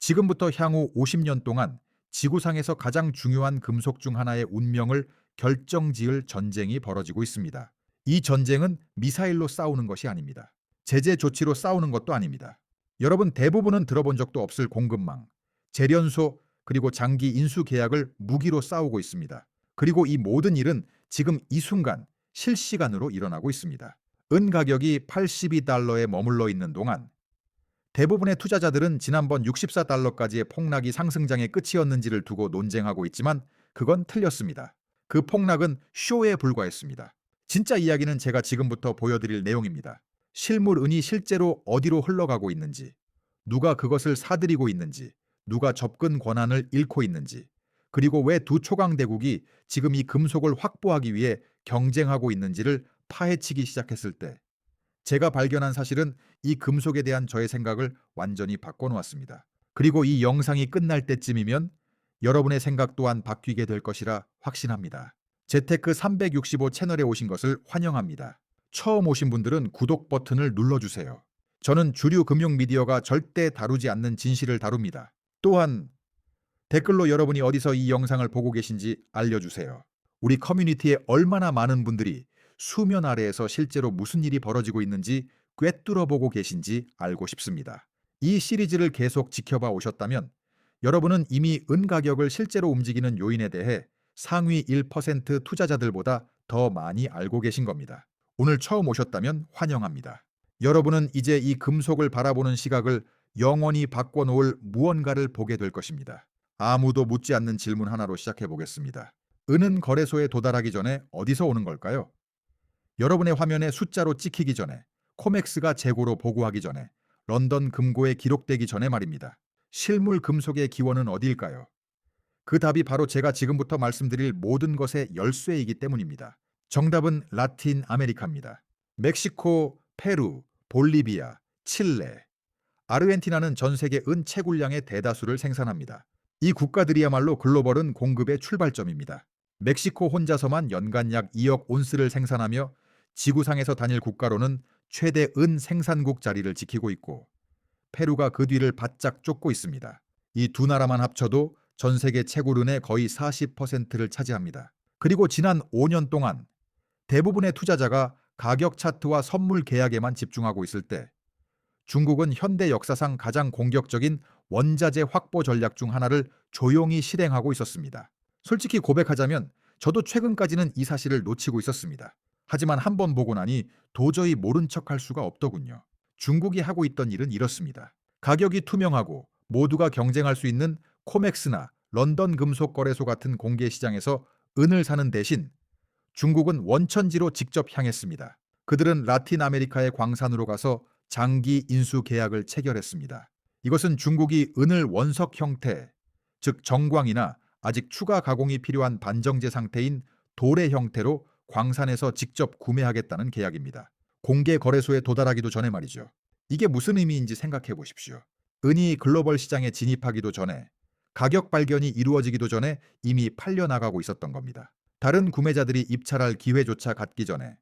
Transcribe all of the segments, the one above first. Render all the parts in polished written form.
지금부터 향후 50년 동안 지구상에서 가장 중요한 금속 중 하나의 운명을 결정지을 전쟁이 벌어지고 있습니다. 이 전쟁은 미사일로 싸우는 것이 아닙니다. 제재 조치로 싸우는 것도 아닙니다. 여러분 대부분은 들어본 적도 없을 공급망, 재련소, 그리고 장기 인수 계약을 무기로 싸우고 있습니다. 그리고 이 모든 일은 지금 이 순간 실시간으로 일어나고 있습니다. 은 가격이 82달러에 머물러 있는 동안 대부분의 투자자들은 지난번 64달러까지의 폭락이 상승장의 끝이었는지를 두고 논쟁하고 있지만 그건 틀렸습니다. 그 폭락은 쇼에 불과했습니다. 진짜 이야기는 제가 지금부터 보여드릴 내용입니다. 실물 은이 실제로 어디로 흘러가고 있는지, 누가 그것을 사들이고 있는지, 누가 접근 권한을 잃고 있는지, 그리고 왜 두 초강대국이 지금 이 금속을 확보하기 위해 경쟁하고 있는지를 파헤치기 시작했을 때 제가 발견한 사실은 이 금속에 대한 저의 생각을 완전히 바꿔놓았습니다. 그리고 이 영상이 끝날 때쯤이면 여러분의 생각 또한 바뀌게 될 것이라 확신합니다. 재테크 365 채널에 오신 것을 환영합니다. 처음 오신 분들은 구독 버튼을 눌러주세요. 저는 주류 금융 미디어가 절대 다루지 않는 진실을 다룹니다. 또한 댓글로 여러분이 어디서 이 영상을 보고 계신지 알려주세요. 우리 커뮤니티에 얼마나 많은 분들이 수면 아래에서 실제로 무슨 일이 벌어지고 있는지 꿰뚫어 보고 계신지 알고 싶습니다. 이 시리즈를 계속 지켜봐 오셨다면 여러분은 이미 은 가격을 실제로 움직이는 요인에 대해 상위 1% 투자자들보다 더 많이 알고 계신 겁니다. 오늘 처음 오셨다면 환영합니다. 여러분은 이제 이 금속을 바라보는 시각을 영원히 바꿔놓을 무언가를 보게 될 것입니다. 아무도 묻지 않는 질문 하나로 시작해 보겠습니다. 은은 거래소에 도달하기 전에 어디서 오는 걸까요? 여러분의 화면에 숫자로 찍히기 전에, 코맥스가 재고로 보고하기 전에, 런던 금고에 기록되기 전에 말입니다. 실물 금속의 기원은 어디일까요? 그 답이 바로 제가 지금부터 말씀드릴 모든 것의 열쇠이기 때문입니다. 정답은 라틴 아메리카입니다. 멕시코, 페루, 볼리비아, 칠레, 아르헨티나는 전 세계 은 채굴량의 대다수를 생산합니다. 이 국가들이야말로 글로벌 은 공급의 출발점입니다. 멕시코 혼자서만 연간 약 2억 온스를 생산하며 지구상에서 단일 국가로는 최대 은 생산국 자리를 지키고 있고 페루가 그 뒤를 바짝 쫓고 있습니다. 이 두 나라만 합쳐도 전 세계 채굴은의 거의 40%를 차지합니다. 그리고 지난 5년 동안 대부분의 투자자가 가격 차트와 선물 계약에만 집중하고 있을 때 중국은 현대 역사상 가장 공격적인 원자재 확보 전략 중 하나를 조용히 실행하고 있었습니다. 솔직히 고백하자면 저도 최근까지는 이 사실을 놓치고 있었습니다. 하지만 한 번 보고 나니 도저히 모른 척할 수가 없더군요. 중국이 하고 있던 일은 이렇습니다. 가격이 투명하고 모두가 경쟁할 수 있는 코맥스나 런던 금속거래소 같은 공개 시장에서 은을 사는 대신 중국은 원천지로 직접 향했습니다. 그들은 라틴 아메리카의 광산으로 가서 장기 인수 계약을 체결했습니다. 이것은 중국이 은을 원석 형태, 즉 정광이나 아직 추가 가공이 필요한 반정제 상태인 돌의 형태로 광산에서 직접 구매하겠다는 계약입니다. 공개 거래소에 도달하기도 전에 말이죠. 이게 무슨 의미인지 생각해 보십시오. 은이 글로벌 시장에 진입하기도 전에, 가격 발견이 이루어지기도 전에 이미 팔려나가고 있었던 겁니다. 다른 구매자들이 입찰할 기회조차 갖기 전에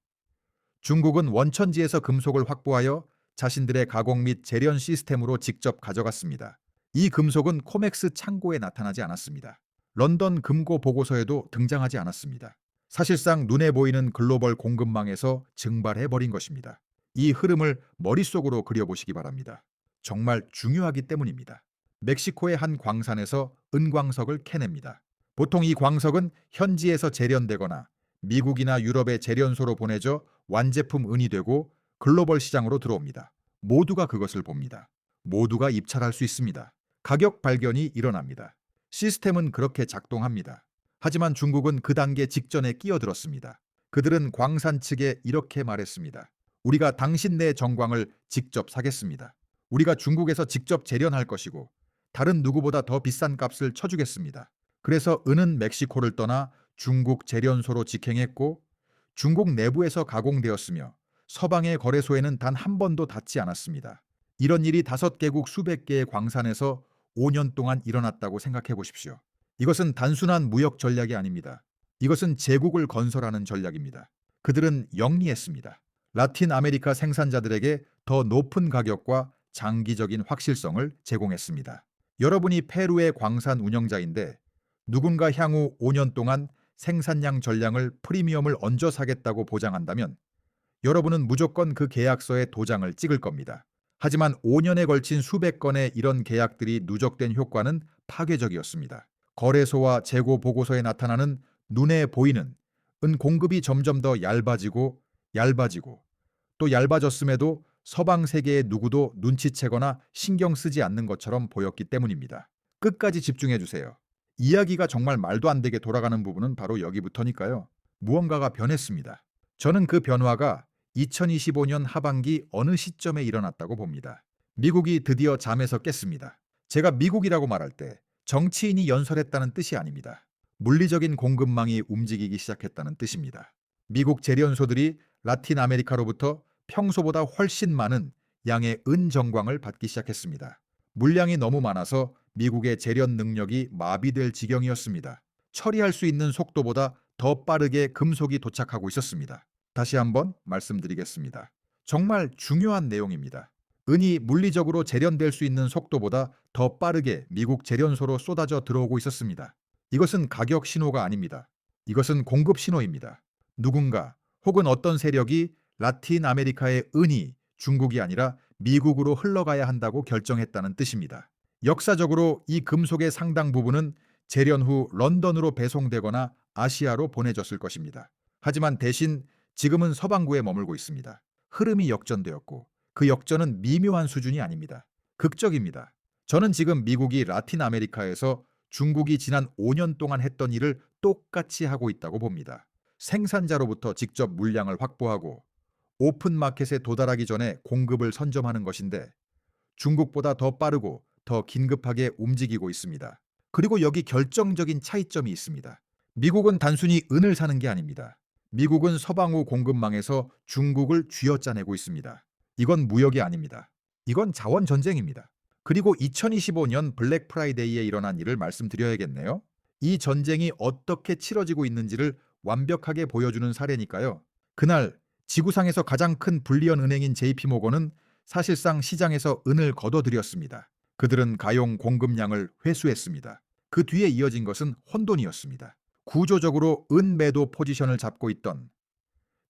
중국은 원천지에서 금속을 확보하여 자신들의 가공 및 재련 시스템으로 직접 가져갔습니다. 이 금속은 코맥스 창고에 나타나지 않았습니다. 런던 금고 보고서에도 등장하지 않았습니다. 사실상 눈에 보이는 글로벌 공급망에서 증발해버린 것입니다. 이 흐름을 머릿속으로 그려보시기 바랍니다. 정말 중요하기 때문입니다. 멕시코의 한 광산에서 은광석을 캐냅니다. 보통 이 광석은 현지에서 재련되거나 미국이나 유럽의 재련소로 보내져 완제품 은이 되고 글로벌 시장으로 들어옵니다. 모두가 그것을 봅니다. 모두가 입찰할 수 있습니다. 가격 발견이 일어납니다. 시스템은 그렇게 작동합니다. 하지만 중국은 그 단계 직전에 끼어들었습니다. 그들은 광산 측에 이렇게 말했습니다. 우리가 당신네 정광을 직접 사겠습니다. 우리가 중국에서 직접 재련할 것이고 다른 누구보다 더 비싼 값을 쳐주겠습니다. 그래서 은은 멕시코를 떠나 중국 재련소로 직행했고 중국 내부에서 가공되었으며 서방의 거래소에는 단 한 번도 닿지 않았습니다. 이런 일이 5개국 수백 개의 광산에서 5년 동안 일어났다고 생각해 보십시오. 이것은 단순한 무역 전략이 아닙니다. 이것은 제국을 건설하는 전략입니다. 그들은 영리했습니다. 라틴 아메리카 생산자들에게 더 높은 가격과 장기적인 확실성을 제공했습니다. 여러분이 페루의 광산 운영자인데 누군가 향후 5년 동안 생산량 전량을 프리미엄을 얹어 사겠다고 보장한다면 여러분은 무조건 그 계약서에 도장을 찍을 겁니다. 하지만 5년에 걸친 수백 건의 이런 계약들이 누적된 효과는 파괴적이었습니다. 거래소와 재고 보고서에 나타나는 눈에 보이는 은 공급이 점점 더 얇아지고 또 얇아졌음에도 서방 세계의 누구도 눈치채거나 신경 쓰지 않는 것처럼 보였기 때문입니다. 끝까지 집중해 주세요. 이야기가 정말 말도 안 되게 돌아가는 부분은 바로 여기부터니까요. 무언가가 변했습니다. 저는 그 변화가 2025년 하반기 어느 시점에 일어났다고 봅니다. 미국이 드디어 잠에서 깼습니다. 제가 미국이라고 말할 때 정치인이 연설했다는 뜻이 아닙니다. 물리적인 공급망이 움직이기 시작했다는 뜻입니다. 미국 재련소들이 라틴 아메리카로부터 평소보다 훨씬 많은 양의 은정광을 받기 시작했습니다. 물량이 너무 많아서 미국의 재련 능력이 마비될 지경이었습니다. 처리할 수 있는 속도보다 더 빠르게 금속이 도착하고 있었습니다. 다시 한번 말씀드리겠습니다. 정말 중요한 내용입니다. 은이 물리적으로 재련될 수 있는 속도보다 더 빠르게 미국 재련소로 쏟아져 들어오고 있었습니다. 이것은 가격 신호가 아닙니다. 이것은 공급 신호입니다. 누군가 혹은 어떤 세력이 라틴 아메리카의 은이 중국이 아니라 미국으로 흘러가야 한다고 결정했다는 뜻입니다. 역사적으로 이 금속의 상당 부분은 재련 후 런던으로 배송되거나 아시아로 보내졌을 것입니다. 하지만 대신 지금은 서방구에 머물고 있습니다. 흐름이 역전되었고 그 역전은 미묘한 수준이 아닙니다. 극적입니다. 저는 지금 미국이 라틴 아메리카에서 중국이 지난 5년 동안 했던 일을 똑같이 하고 있다고 봅니다. 생산자로부터 직접 물량을 확보하고 오픈 마켓에 도달하기 전에 공급을 선점하는 것인데 중국보다 더 빠르고 더 긴급하게 움직이고 있습니다. 그리고 여기 결정적인 차이점이 있습니다. 미국은 단순히 은을 사는 게 아닙니다. 미국은 서방후 공급망에서 중국을 쥐어짜내고 있습니다. 이건 무역이 아닙니다. 이건 자원 전쟁입니다. 그리고 2025년 블랙 프라이데이에 일어난 일을 말씀드려야겠네요. 이 전쟁이 어떻게 치러지고 있는지를 완벽하게 보여주는 사례니까요. 그날 지구상에서 가장 큰 불리언 은행인 JP모건은 사실상 시장에서 은을 거둬들였습니다. 그들은 가용 공급량을 회수했습니다. 그 뒤에 이어진 것은 혼돈이었습니다. 구조적으로 은 매도 포지션을 잡고 있던,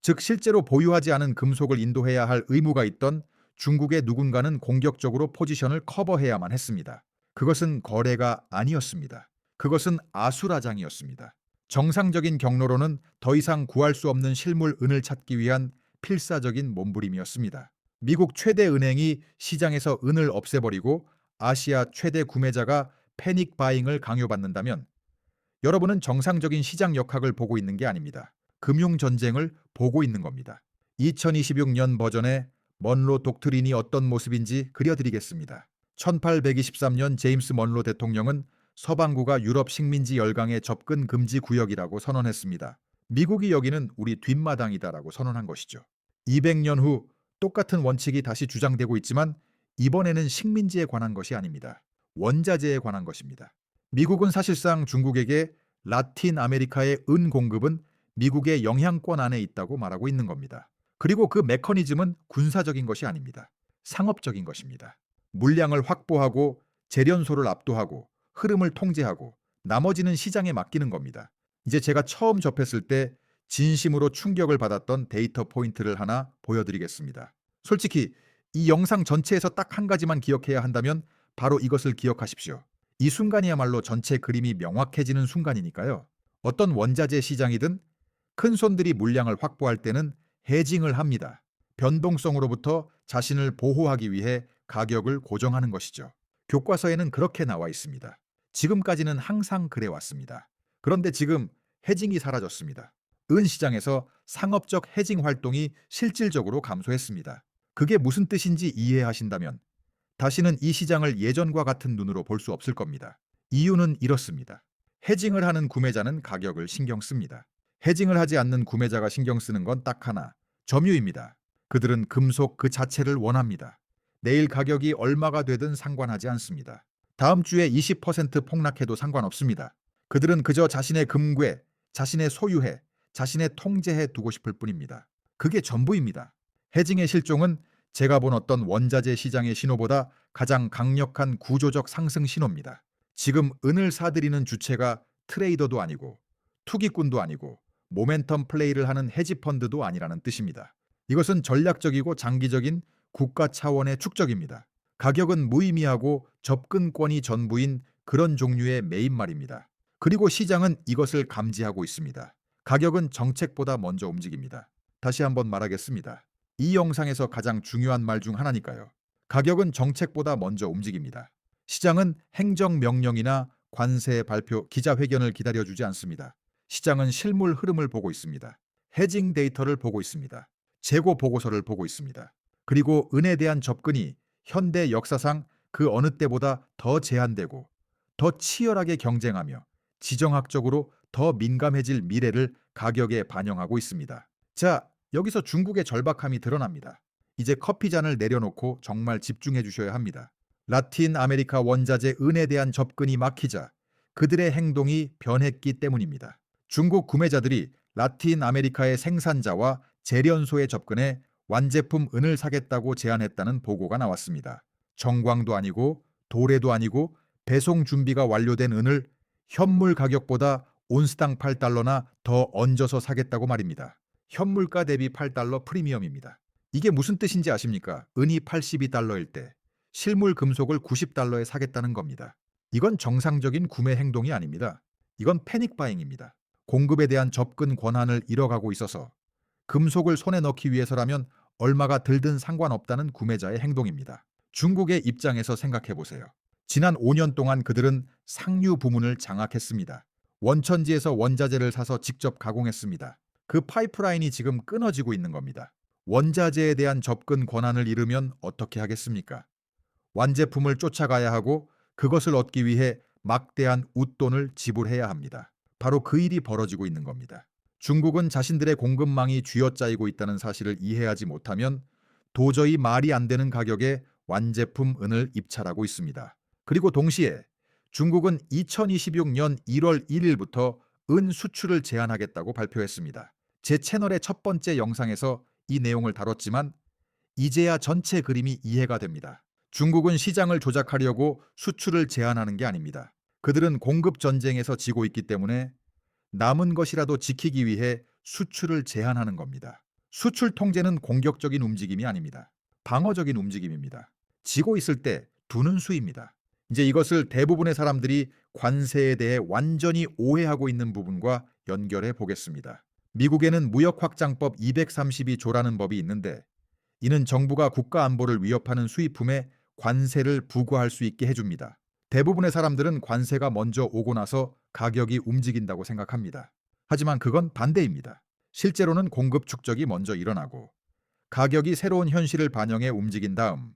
즉 실제로 보유하지 않은 금속을 인도해야 할 의무가 있던 중국의 누군가는 공격적으로 포지션을 커버해야만 했습니다. 그것은 거래가 아니었습니다. 그것은 아수라장이었습니다. 정상적인 경로로는 더 이상 구할 수 없는 실물 은을 찾기 위한 필사적인 몸부림이었습니다. 미국 최대 은행이 시장에서 은을 없애버리고 아시아 최대 구매자가 패닉 바잉을 강요받는다면 여러분은 정상적인 시장 역학을 보고 있는 게 아닙니다. 금융 전쟁을 보고 있는 겁니다. 2026년 버전의 먼로 독트린이 어떤 모습인지 그려드리겠습니다. 1823년 제임스 먼로 대통령은 서방구가 유럽 식민지 열강의 접근 금지 구역이라고 선언했습니다. 미국이 여기는 우리 뒷마당이다라고 선언한 것이죠. 200년 후 똑같은 원칙이 다시 주장되고 있지만 이번에는 식민지에 관한 것이 아닙니다. 원자재에 관한 것입니다. 미국은 사실상 중국에게 라틴 아메리카의 은 공급은 미국의 영향권 안에 있다고 말하고 있는 겁니다. 그리고 그 메커니즘은 군사적인 것이 아닙니다. 상업적인 것입니다. 물량을 확보하고 재련소를 압도하고 흐름을 통제하고 나머지는 시장에 맡기는 겁니다. 이제 제가 처음 접했을 때 진심으로 충격을 받았던 데이터 포인트를 하나 보여드리겠습니다. 솔직히 이 영상 전체에서 딱 한 가지만 기억해야 한다면 바로 이것을 기억하십시오. 이 순간이야말로 전체 그림이 명확해지는 순간이니까요. 어떤 원자재 시장이든 큰 손들이 물량을 확보할 때는 해징을 합니다. 변동성으로부터 자신을 보호하기 위해 가격을 고정하는 것이죠. 교과서에는 그렇게 나와 있습니다. 지금까지는 항상 그래 왔습니다. 그런데 지금 해징이 사라졌습니다. 은 시장에서 상업적 해징 활동이 실질적으로 감소했습니다. 그게 무슨 뜻인지 이해하신다면 다시는 이 시장을 예전과 같은 눈으로 볼 수 없을 겁니다. 이유는 이렇습니다. 해징을 하는 구매자는 가격을 신경 씁니다. 해징을 하지 않는 구매자가 신경 쓰는 건 딱 하나, 점유입니다. 그들은 금속 그 자체를 원합니다. 내일 가격이 얼마가 되든 상관하지 않습니다. 다음 주에 20% 폭락해도 상관없습니다. 그들은 그저 자신의 금괴, 자신의 소유해, 자신의 통제해 두고 싶을 뿐입니다. 그게 전부입니다. 해징의 실종은 제가 본 어떤 원자재 시장의 신호보다 가장 강력한 구조적 상승 신호입니다. 지금 은을 사들이는 주체가 트레이더도 아니고 투기꾼도 아니고 모멘텀 플레이를 하는 헤지펀드도 아니라는 뜻입니다. 이것은 전략적이고 장기적인 국가 차원의 축적입니다. 가격은 무의미하고 접근권이 전부인 그런 종류의 매입 말입니다. 그리고 시장은 이것을 감지하고 있습니다. 가격은 정책보다 먼저 움직입니다. 다시 한번 말하겠습니다. 이 영상에서 가장 중요한 말 중 하나니까요. 가격은 정책보다 먼저 움직입니다. 시장은 행정명령이나 관세 발표, 기자회견을 기다려주지 않습니다. 시장은 실물 흐름을 보고 있습니다. 해징 데이터를 보고 있습니다. 재고 보고서를 보고 있습니다. 그리고 은에 대한 접근이 현대 역사상 그 어느 때보다 더 제한되고 더 치열하게 경쟁하며 지정학적으로 더 민감해질 미래를 가격에 반영하고 있습니다. 자, 여기서 중국의 절박함이 드러납니다. 이제 커피잔을 내려놓고 정말 집중해 주셔야 합니다. 라틴 아메리카 원자재 은에 대한 접근이 막히자 그들의 행동이 변했기 때문입니다. 중국 구매자들이 라틴 아메리카의 생산자와 재련소에 접근해 완제품 은을 사겠다고 제안했다는 보고가 나왔습니다. 정광도 아니고 도래도 아니고 배송 준비가 완료된 은을 현물 가격보다 온스당 8달러나 더 얹어서 사겠다고 말입니다. 현물가 대비 8달러 프리미엄입니다. 이게 무슨 뜻인지 아십니까? 은이 82달러일 때 실물 금속을 90달러에 사겠다는 겁니다. 이건 정상적인 구매 행동이 아닙니다. 이건 패닉 바잉입니다. 공급에 대한 접근 권한을 잃어가고 있어서 금속을 손에 넣기 위해서라면 얼마가 들든 상관없다는 구매자의 행동입니다. 중국의 입장에서 생각해 보세요. 지난 5년 동안 그들은 상류 부문을 장악했습니다. 원천지에서 원자재를 사서 직접 가공했습니다. 그 파이프라인이 지금 끊어지고 있는 겁니다. 원자재에 대한 접근 권한을 잃으면 어떻게 하겠습니까? 완제품을 쫓아가야 하고 그것을 얻기 위해 막대한 웃돈을 지불해야 합니다. 바로 그 일이 벌어지고 있는 겁니다. 중국은 자신들의 공급망이 쥐어짜이고 있다는 사실을 이해하지 못하면 도저히 말이 안 되는 가격에 완제품 은을 입찰하고 있습니다. 그리고 동시에 중국은 2026년 1월 1일부터 은 수출을 제한하겠다고 발표했습니다. 제 채널의 첫 번째 영상에서 이 내용을 다뤘지만 이제야 전체 그림이 이해가 됩니다. 중국은 시장을 조작하려고 수출을 제한하는 게 아닙니다. 그들은 공급 전쟁에서 지고 있기 때문에 남은 것이라도 지키기 위해 수출을 제한하는 겁니다. 수출 통제는 공격적인 움직임이 아닙니다. 방어적인 움직임입니다. 지고 있을 때 두는 수입니다. 이제 이것을 대부분의 사람들이 관세에 대해 완전히 오해하고 있는 부분과 연결해 보겠습니다. 미국에는 무역확장법 232조라는 법이 있는데 이는 정부가 국가 안보를 위협하는 수입품에 관세를 부과할 수 있게 해줍니다. 대부분의 사람들은 관세가 먼저 오고 나서 가격이 움직인다고 생각합니다. 하지만 그건 반대입니다. 실제로는 공급 축적이 먼저 일어나고 가격이 새로운 현실을 반영해 움직인 다음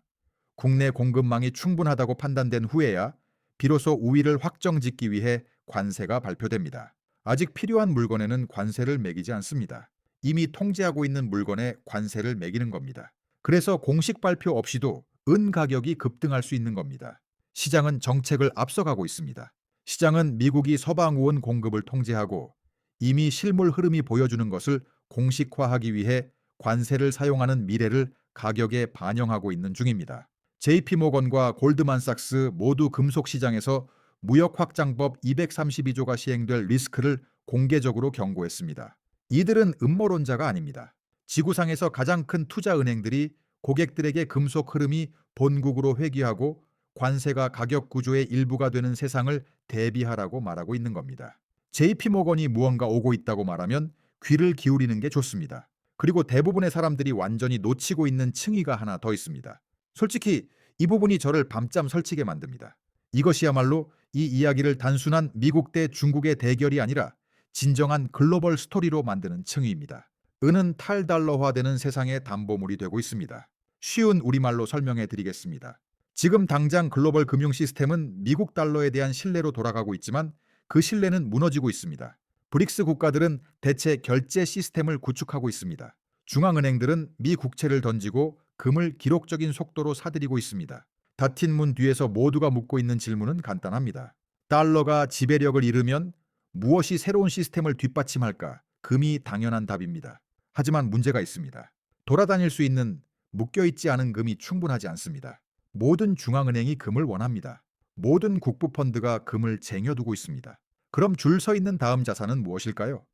국내 공급망이 충분하다고 판단된 후에야 비로소 우위를 확정짓기 위해 관세가 발표됩니다. 아직 필요한 물건에는 관세를 매기지 않습니다. 이미 통제하고 있는 물건에 관세를 매기는 겁니다. 그래서 공식 발표 없이도 은 가격이 급등할 수 있는 겁니다. 시장은 정책을 앞서가고 있습니다. 시장은 미국이 서방 우원 공급을 통제하고 이미 실물 흐름이 보여주는 것을 공식화하기 위해 관세를 사용하는 미래를 가격에 반영하고 있는 중입니다. JP모건과 골드만삭스 모두 금속 시장에서 무역확장법 232조가 시행될 리스크를 공개적으로 경고했습니다. 이들은 음모론자가 아닙니다. 지구상에서 가장 큰 투자은행들이 고객들에게 금속 흐름이 본국으로 회귀하고 관세가 가격 구조의 일부가 되는 세상을 대비하라고 말하고 있는 겁니다. JP모건이 무언가 오고 있다고 말하면 귀를 기울이는 게 좋습니다. 그리고 대부분의 사람들이 완전히 놓치고 있는 층위가 하나 더 있습니다. 솔직히 이 부분이 저를 밤잠 설치게 만듭니다. 이것이야말로 이 이야기를 단순한 미국 대 중국의 대결이 아니라 진정한 글로벌 스토리로 만드는 층위입니다. 은은 탈달러화되는 세상의 담보물이 되고 있습니다. 쉬운 우리말로 설명해 드리겠습니다. 지금 당장 글로벌 금융 시스템은 미국 달러에 대한 신뢰로 돌아가고 있지만 그 신뢰는 무너지고 있습니다. 브릭스 국가들은 대체 결제 시스템을 구축하고 있습니다. 중앙은행들은 미 국채를 던지고 금을 기록적인 속도로 사들이고 있습니다. 닫힌 문 뒤에서 모두가 묻고 있는 질문은 간단합니다. 달러가 지배력을 잃으면 무엇이 새로운 시스템을 뒷받침할까? 금이 당연한 답입니다. 하지만 문제가 있습니다. 돌아다닐 수 있는 묶여있지 않은 금이 충분하지 않습니다. 모든 중앙은행이 금을 원합니다. 모든 국부펀드가 금을 쟁여두고 있습니다. 그럼 줄 서 있는 다음 자산은 무엇일까요?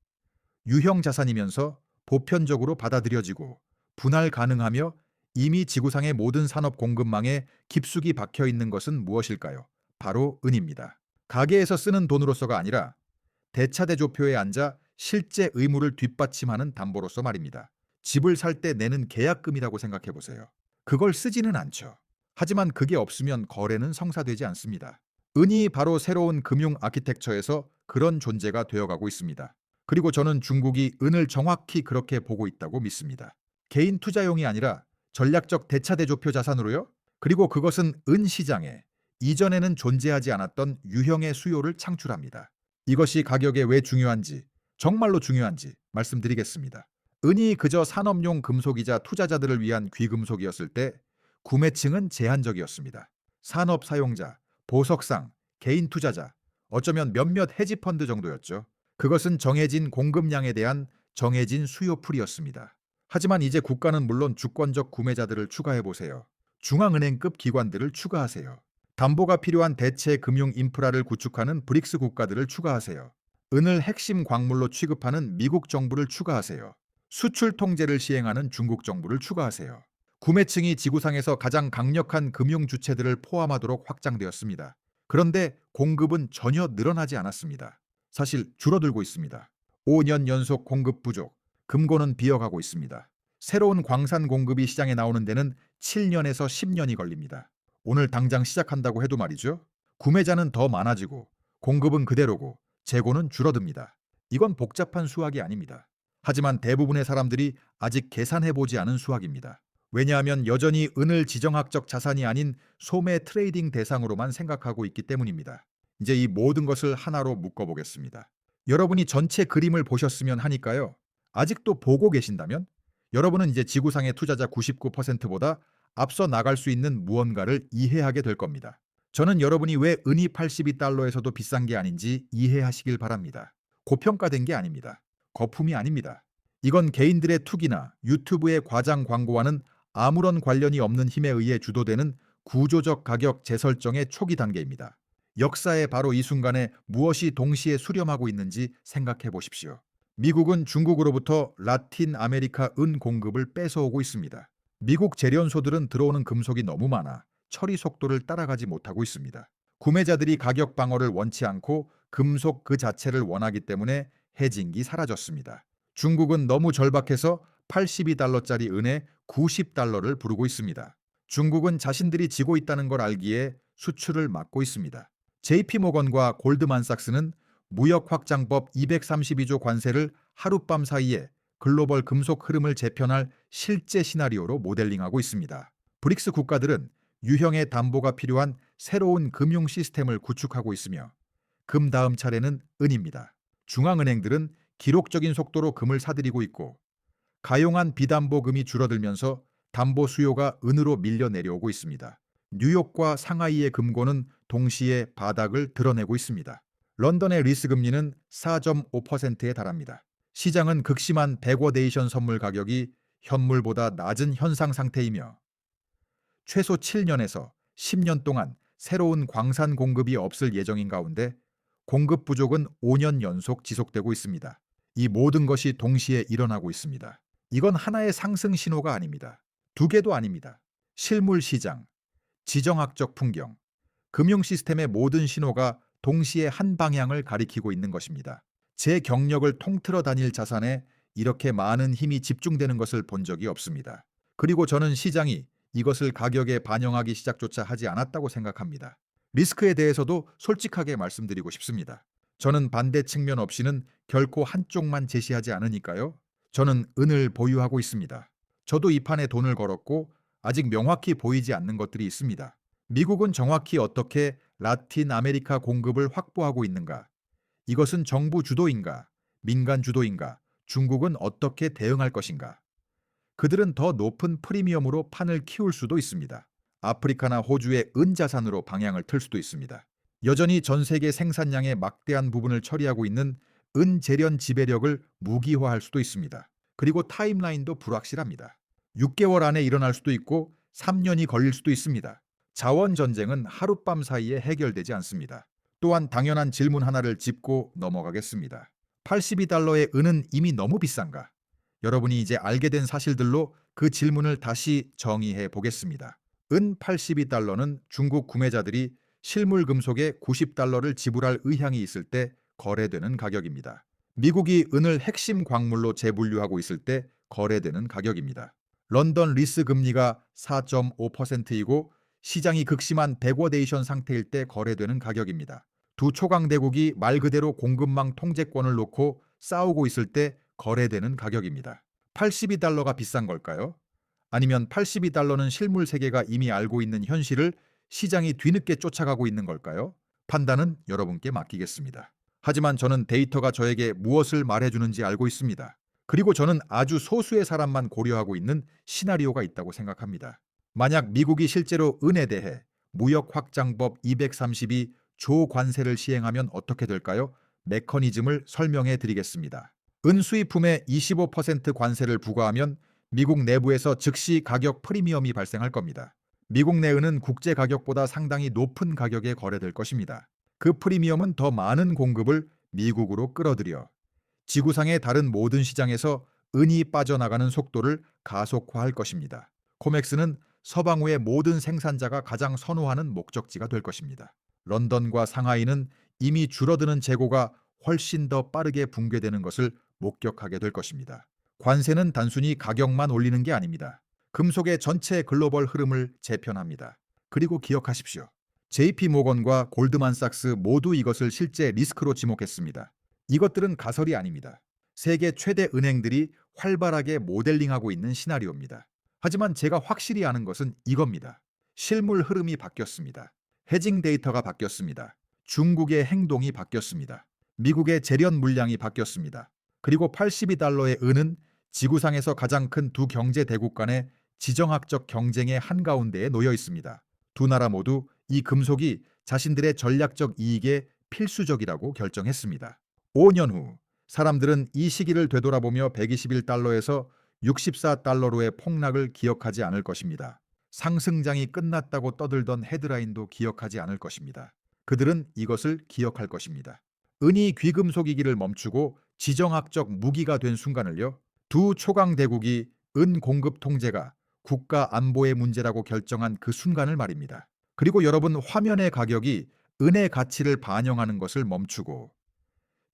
유형 자산이면서 보편적으로 받아들여지고 분할 가능하며 이미 지구상의 모든 산업 공급망에 깊숙이 박혀 있는 것은 무엇일까요? 바로 은입니다. 가게에서 쓰는 돈으로서가 아니라 대차대조표에 앉아 실제 의무를 뒷받침하는 담보로서 말입니다. 집을 살 때 내는 계약금이라고 생각해 보세요. 그걸 쓰지는 않죠. 하지만 그게 없으면 거래는 성사되지 않습니다. 은이 바로 새로운 금융 아키텍처에서 그런 존재가 되어가고 있습니다. 그리고 저는 중국이 은을 정확히 그렇게 보고 있다고 믿습니다. 개인 투자용이 아니라 전략적 대차대조표 자산으로요. 그리고 그것은 은 시장에 이전에는 존재하지 않았던 유형의 수요를 창출합니다. 이것이 가격에 왜 중요한지, 정말로 중요한지 말씀드리겠습니다. 은이 그저 산업용 금속이자 투자자들을 위한 귀금속이었을 때 구매층은 제한적이었습니다. 산업 사용자, 보석상, 개인 투자자, 어쩌면 몇몇 헤지펀드 정도였죠. 그것은 정해진 공급량에 대한 정해진 수요풀이었습니다. 하지만 이제 국가는 물론 주권적 구매자들을 추가해 보세요. 중앙은행급 기관들을 추가하세요. 담보가 필요한 대체 금융 인프라를 구축하는 브릭스 국가들을 추가하세요. 은을 핵심 광물로 취급하는 미국 정부를 추가하세요. 수출 통제를 시행하는 중국 정부를 추가하세요. 구매층이 지구상에서 가장 강력한 금융 주체들을 포함하도록 확장되었습니다. 그런데 공급은 전혀 늘어나지 않았습니다. 사실 줄어들고 있습니다. 5년 연속 공급 부족, 금고는 비어가고 있습니다. 새로운 광산 공급이 시장에 나오는 데는 7년에서 10년이 걸립니다. 오늘 당장 시작한다고 해도 말이죠. 구매자는 더 많아지고 공급은 그대로고 재고는 줄어듭니다. 이건 복잡한 수학이 아닙니다. 하지만 대부분의 사람들이 아직 계산해보지 않은 수학입니다. 왜냐하면 여전히 은을 지정학적 자산이 아닌 소매 트레이딩 대상으로만 생각하고 있기 때문입니다. 이제 이 모든 것을 하나로 묶어보겠습니다. 여러분이 전체 그림을 보셨으면 하니까요. 아직도 보고 계신다면 여러분은 이제 지구상의 투자자 99%보다 앞서 나갈 수 있는 무언가를 이해하게 될 겁니다. 저는 여러분이 왜 은이 82달러에서도 비싼 게 아닌지 이해하시길 바랍니다. 고평가된 게 아닙니다. 거품이 아닙니다. 이건 개인들의 투기나 유튜브의 과장 광고와는 아무런 관련이 없는 힘에 의해 주도되는 구조적 가격 재설정의 초기 단계입니다. 역사의 바로 이 순간에 무엇이 동시에 수렴하고 있는지 생각해 보십시오. 미국은 중국으로부터 라틴 아메리카 은 공급을 뺏어오고 있습니다. 미국 재련소들은 들어오는 금속이 너무 많아 처리 속도를 따라가지 못하고 있습니다. 구매자들이 가격 방어를 원치 않고 금속 그 자체를 원하기 때문에 해징이 사라졌습니다. 중국은 너무 절박해서 82달러짜리 은에 90달러를 부르고 있습니다. 중국은 자신들이 지고 있다는 걸 알기에 수출을 막고 있습니다. JP모건과 골드만삭스는 무역확장법 232조 관세를 하룻밤 사이에 글로벌 금속 흐름을 재편할 실제 시나리오로 모델링하고 있습니다. 브릭스 국가들은 유형의 담보가 필요한 새로운 금융 시스템을 구축하고 있으며 금 다음 차례는 은입니다. 중앙은행들은 기록적인 속도로 금을 사들이고 있고 가용한 비담보금이 줄어들면서 담보 수요가 은으로 밀려 내려오고 있습니다. 뉴욕과 상하이의 금고는 동시에 바닥을 드러내고 있습니다. 런던의 리스 금리는 4.5%에 달합니다. 시장은 극심한 백워데이션 선물 가격이 현물보다 낮은 현상 상태이며 최소 7년에서 10년 동안 새로운 광산 공급이 없을 예정인 가운데 공급 부족은 5년 연속 지속되고 있습니다. 이 모든 것이 동시에 일어나고 있습니다. 이건 하나의 상승 신호가 아닙니다. 두 개도 아닙니다. 실물 시장, 지정학적 풍경, 금융 시스템의 모든 신호가 동시에 한 방향을 가리키고 있는 것입니다. 제 경력을 통틀어 다닐 자산에 이렇게 많은 힘이 집중되는 것을 본 적이 없습니다. 그리고 저는 시장이 이것을 가격에 반영하기 시작조차 하지 않았다고 생각합니다. 리스크에 대해서도 솔직하게 말씀드리고 싶습니다. 저는 반대 측면 없이는 결코 한쪽만 제시하지 않으니까요. 저는 은을 보유하고 있습니다. 저도 이 판에 돈을 걸었고 아직 명확히 보이지 않는 것들이 있습니다. 미국은 정확히 어떻게 라틴 아메리카 공급을 확보하고 있는가? 이것은 정부 주도인가? 민간 주도인가? 중국은 어떻게 대응할 것인가? 그들은 더 높은 프리미엄으로 판을 키울 수도 있습니다. 아프리카나 호주의 은자산으로 방향을 틀 수도 있습니다. 여전히 전 세계 생산량의 막대한 부분을 처리하고 있는 은 재련 지배력을 무기화할 수도 있습니다. 그리고 타임라인도 불확실합니다. 6개월 안에 일어날 수도 있고 3년이 걸릴 수도 있습니다. 자원 전쟁은 하룻밤 사이에 해결되지 않습니다. 또한 당연한 질문 하나를 짚고 넘어가겠습니다. 82달러의 은은 이미 너무 비싼가? 여러분이 이제 알게 된 사실들로 그 질문을 다시 정의해 보겠습니다. 은 82달러는 중국 구매자들이 실물 금속에 90달러를 지불할 의향이 있을 때 거래되는 가격입니다. 미국이 은을 핵심 광물로 재분류하고 있을 때 거래되는 가격입니다. 런던 리스 금리가 4.5%이고 시장이 극심한 백워데이션 상태일 때 거래되는 가격입니다. 두 초강대국이 말 그대로 공급망 통제권을 놓고 싸우고 있을 때 거래되는 가격입니다. 82달러가 비싼 걸까요? 아니면 82달러는 실물 세계가 이미 알고 있는 현실을 시장이 뒤늦게 쫓아가고 있는 걸까요? 판단은 여러분께 맡기겠습니다. 하지만 저는 데이터가 저에게 무엇을 말해주는지 알고 있습니다. 그리고 저는 아주 소수의 사람만 고려하고 있는 시나리오가 있다고 생각합니다. 만약 미국이 실제로 은에 대해 무역 확장법 232조 관세를 시행하면 어떻게 될까요? 메커니즘을 설명해 드리겠습니다. 은 수입품에 25% 관세를 부과하면 미국 내부에서 즉시 가격 프리미엄이 발생할 겁니다. 미국 내 은은 국제 가격보다 상당히 높은 가격에 거래될 것입니다. 그 프리미엄은 더 많은 공급을 미국으로 끌어들여 지구상의 다른 모든 시장에서 은이 빠져나가는 속도를 가속화할 것입니다. 코맥스는 서방우의 모든 생산자가 가장 선호하는 목적지가 될 것입니다. 런던과 상하이는 이미 줄어드는 재고가 훨씬 더 빠르게 붕괴되는 것을 목격하게 될 것입니다. 관세는 단순히 가격만 올리는 게 아닙니다. 금속의 전체 글로벌 흐름을 재편합니다. 그리고 기억하십시오. JP 모건과 골드만삭스 모두 이것을 실제 리스크로 지목했습니다. 이것들은 가설이 아닙니다. 세계 최대 은행들이 활발하게 모델링하고 있는 시나리오입니다. 하지만 제가 확실히 아는 것은 이겁니다. 실물 흐름이 바뀌었습니다. 해징 데이터가 바뀌었습니다. 중국의 행동이 바뀌었습니다. 미국의 재련 물량이 바뀌었습니다. 그리고 82달러의 은은 지구상에서 가장 큰 두 경제 대국 간의 지정학적 경쟁의 한가운데에 놓여 있습니다. 두 나라 모두 이 금속이 자신들의 전략적 이익에 필수적이라고 결정했습니다. 5년 후 사람들은 이 시기를 되돌아보며 121달러에서 64달러로의 폭락을 기억하지 않을 것입니다. 상승장이 끝났다고 떠들던 헤드라인도 기억하지 않을 것입니다. 그들은 이것을 기억할 것입니다. 은이 귀금속이기를 멈추고 지정학적 무기가 된 순간을요. 두 초강대국이 은 공급 통제가 국가 안보의 문제라고 결정한 그 순간을 말입니다. 그리고 여러분, 화면의 가격이 은의 가치를 반영하는 것을 멈추고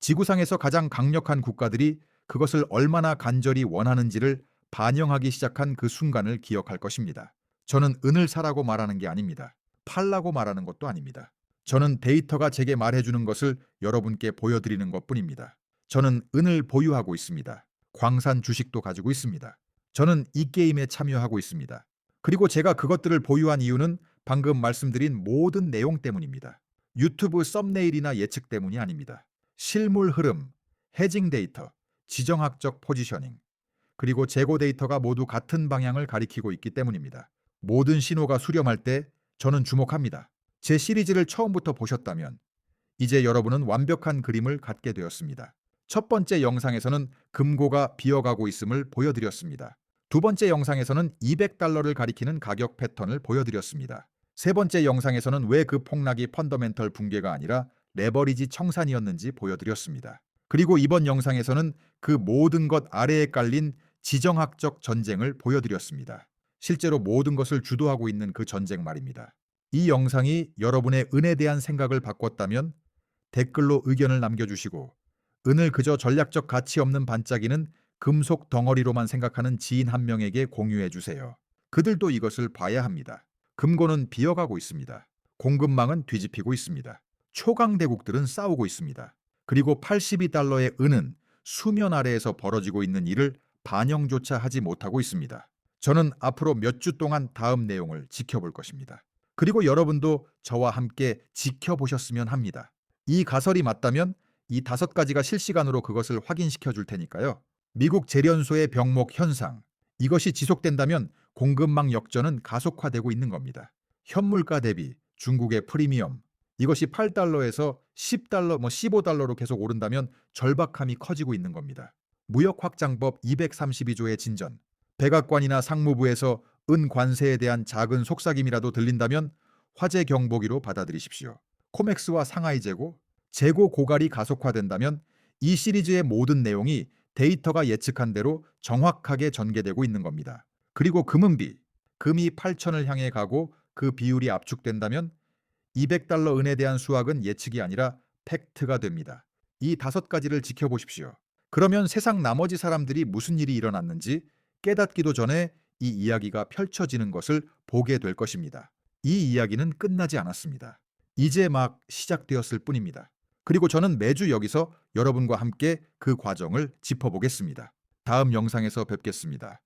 지구상에서 가장 강력한 국가들이 그것을 얼마나 간절히 원하는지를 반영하기 시작한 그 순간을 기억할 것입니다. 저는 은을 사라고 말하는 게 아닙니다. 팔라고 말하는 것도 아닙니다. 저는 데이터가 제게 말해주는 것을 여러분께 보여드리는 것뿐입니다. 저는 은을 보유하고 있습니다. 광산 주식도 가지고 있습니다. 저는 이 게임에 참여하고 있습니다. 그리고 제가 그것들을 보유한 이유는 방금 말씀드린 모든 내용 때문입니다. 유튜브 썸네일이나 예측 때문이 아닙니다. 실물 흐름, 해징 데이터, 지정학적 포지셔닝, 그리고 재고 데이터가 모두 같은 방향을 가리키고 있기 때문입니다. 모든 신호가 수렴할 때 저는 주목합니다. 제 시리즈를 처음부터 보셨다면 이제 여러분은 완벽한 그림을 갖게 되었습니다. 첫 번째 영상에서는 금고가 비어가고 있음을 보여드렸습니다. 두 번째 영상에서는 200달러를 가리키는 가격 패턴을 보여드렸습니다. 세 번째 영상에서는 왜 그 폭락이 펀더멘털 붕괴가 아니라 레버리지 청산이었는지 보여드렸습니다. 그리고 이번 영상에서는 그 모든 것 아래에 깔린 지정학적 전쟁을 보여드렸습니다. 실제로 모든 것을 주도하고 있는 그 전쟁 말입니다. 이 영상이 여러분의 은에 대한 생각을 바꿨다면 댓글로 의견을 남겨주시고, 은을 그저 전략적 가치 없는 반짝이는 금속 덩어리로만 생각하는 지인 한 명에게 공유해 주세요. 그들도 이것을 봐야 합니다. 금고는 비어가고 있습니다. 공급망은 뒤집히고 있습니다. 초강대국들은 싸우고 있습니다. 그리고 82달러의 은은 수면 아래에서 벌어지고 있는 일을 반영조차 하지 못하고 있습니다. 저는 앞으로 몇 주 동안 다음 내용을 지켜볼 것입니다. 그리고 여러분도 저와 함께 지켜보셨으면 합니다. 이 가설이 맞다면 이 5가지가 실시간으로 그것을 확인시켜 줄 테니까요. 미국 재련소의 병목 현상, 이것이 지속된다면 공급망 역전은 가속화되고 있는 겁니다. 현물가 대비 중국의 프리미엄, 이것이 8달러에서 10달러, 15달러로 계속 오른다면 절박함이 커지고 있는 겁니다. 무역 확장법 232조의 진전, 백악관이나 상무부에서 은관세에 대한 작은 속삭임이라도 들린다면 화재 경보기로 받아들이십시오. 코맥스와 상하이 재고 고갈이 가속화된다면 이 시리즈의 모든 내용이 데이터가 예측한 대로 정확하게 전개되고 있는 겁니다. 그리고 금이 8천을 향해 가고 그 비율이 압축된다면 $200 은에 대한 수학은 예측이 아니라 팩트가 됩니다. 이 5가지를 지켜보십시오. 그러면 세상 나머지 사람들이 무슨 일이 일어났는지 깨닫기도 전에 이 이야기가 펼쳐지는 것을 보게 될 것입니다. 이 이야기는 끝나지 않았습니다. 이제 막 시작되었을 뿐입니다. 그리고 저는 매주 여기서 여러분과 함께 그 과정을 짚어보겠습니다. 다음 영상에서 뵙겠습니다.